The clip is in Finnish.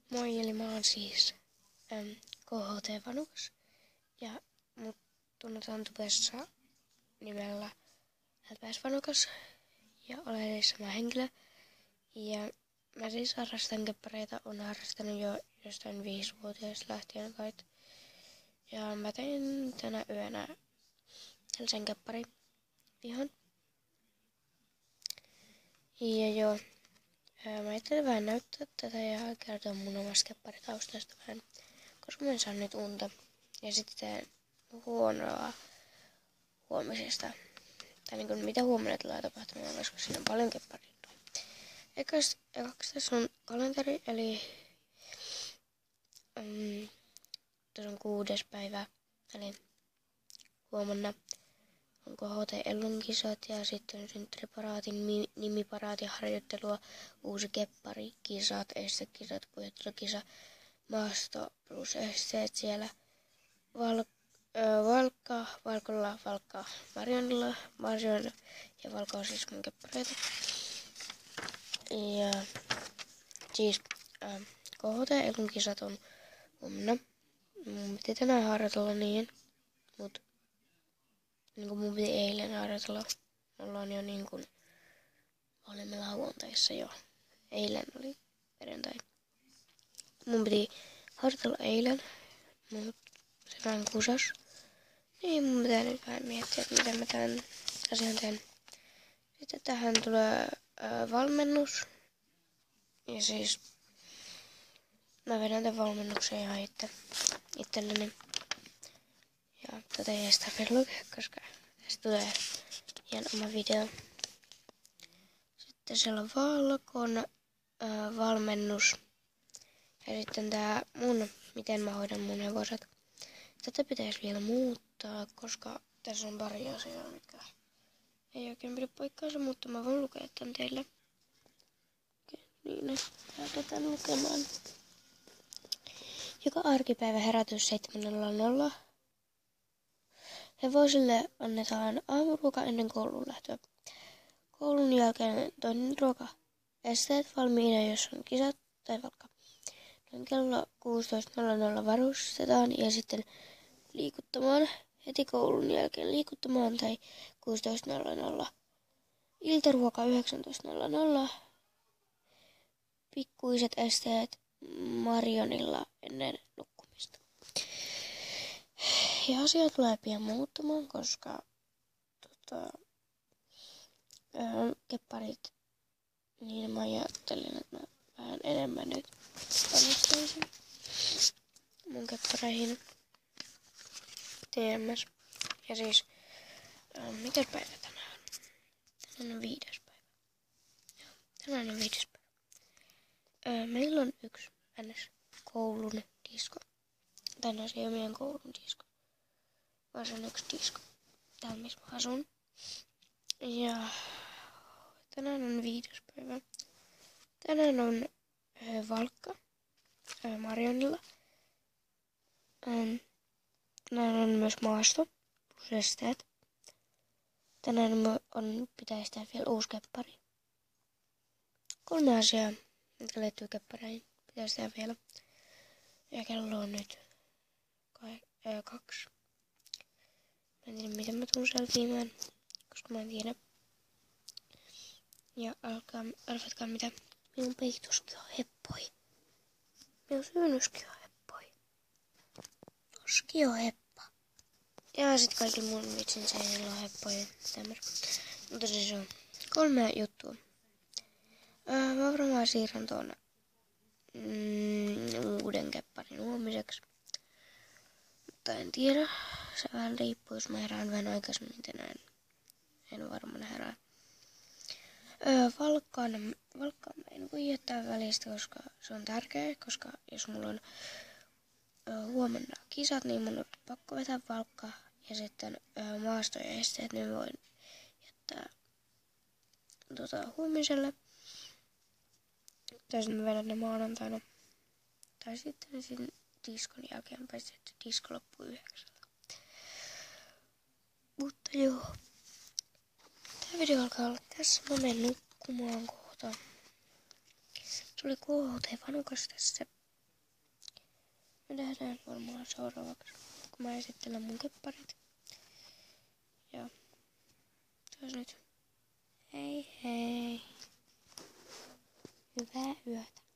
Moi, eli mä oon siis KHT Vanukas ja mut tunnetaan tubessa nimellä LPS Vanukas ja olen eli sama henkilö. Ja mä siis harrastan keppareita, on harrastanut jo jostain 5-vuotiaasta lähtien kai. Ja mä tein tänä yönä sen kepparin ihan. Ja joo, mä ajattelin vähän näyttää tätä ja kertoa mun omasta kepparitaustasta vähän, koska mä en saa nyt unta. Ja sitten huonoa huomisesta. Tai niin kuin mitä huomenna tulee tapahtumaan, koska siinä on paljon kepparia. Ekaksi tässä on kalenteri, eli tässä on 6. päivä, eli huomenna on KHT Ellun kisat ja sitten on synttäriparaatin nimiparaati harjoittelua, uusi keppari, kisat, estekisat, puhuttelukisa, maasto plus esteet siellä, Valkolla, Marionilla ja Valko on siis mun keppareita. Ja siis KHT Ellun kisat on huomenna. Mun piti tänään harjoitella niin, mut niin kuin mun piti eilen harjoitella. Ollaan jo niin kuin olimme lauantaissa jo. Eilen oli perjantai. Mun piti harjoitella eilen, mut se vähän kusas. Niin mun pitää nyt vähän miettiä, että miten mä tämän asian teen. Sitten tähän tulee valmennus. Ja siis mä vedän tämän valmennuksen ihan itselleni. Ja tätä ei sitä vielä lukea, koska tästä tulee ihan oma video. Sitten siellä on valkon valmennus. Ja sitten tää miten mä hoidan mun hevoset. Tätä pitäisi vielä muuttaa, koska tässä on pari asiaa, mitkä ei oikein pidä paikkaansa, mutta mä voin lukea tän teille. Niin, lähdetään lukemaan. Joka arkipäivä herätys 7:00. Hevosille annetaan aamuruoka ennen kouluun lähtöä. Koulun jälkeen toinen ruoka. Esteet valmiina, jos on kisat tai valkka. Noin kello 16:00 varustetaan ja sitten liikuttamaan. Heti koulun jälkeen liikuttamaan tai 16:00. Iltaruoka 19:00. Pikkuiset esteet Marionilla ennen nukkumista. Ja asia tulee pian muuttumaan, koska kepparit, niin mä ajattelin, että mä vähän enemmän nyt panostaisin mun keppareihin. TMS. Ja siis, mikä päivä tänään on? Tänään on 5. päivä. Joo, tänään on 5. päivä. Meillä on yksi koulun disko. Tänään se ei ole meidän koulun disko, vaan se on yksi disko. Täällä missä mä asun. Ja tänään on 5. päivä. Tänään on valkka Marionilla. Tänään on myös maasto plus esteet. Tänään pitäisi tehdä vielä uusi keppari. 3 asiaa, jotka liittyy keppareihin, pitäisi tehdä vielä. Ja kello on nyt 2. Mä en tiedä, miten mä tuun selviämään, koska mä en tiedä. Ja arvatkaa mitä. Minun peituskin on heppoi. Minun syynyskin on heppoi. Toski on heppa. Ja sit kaikki mun vitsin seinillä on heppoja. Mutta siis on 3 juttua. Mä varmaan siirrän tuon uuden kepparin huomiseksi. Mutta en tiedä. Se vähän riippuu, jos mä herään vähän aikaisemmin tänään. En varmaan herää. Valkkaan mä en voi jättää välistä, koska se on tärkeä. Koska jos mulla on huomenna kisat, niin mun on pakko vetää valkka. Ja sitten maasto ja esteet, niin voin jättää huomiselle. Tai sitten mä vedän ne maanantaina. Tai sitten siinä diskon jälkeen, paitsi että disko loppuu 9. Mutta joo. Tää video alkaa olla tässä. Mä menen nukkumaan kohta. Se oli KHT Vanukas tässä. Me tehdään varmaan seuraavaksi, kun mä esittelen mun kepparit. Ja se olisi nyt. Hei hei. Hyvää yötä.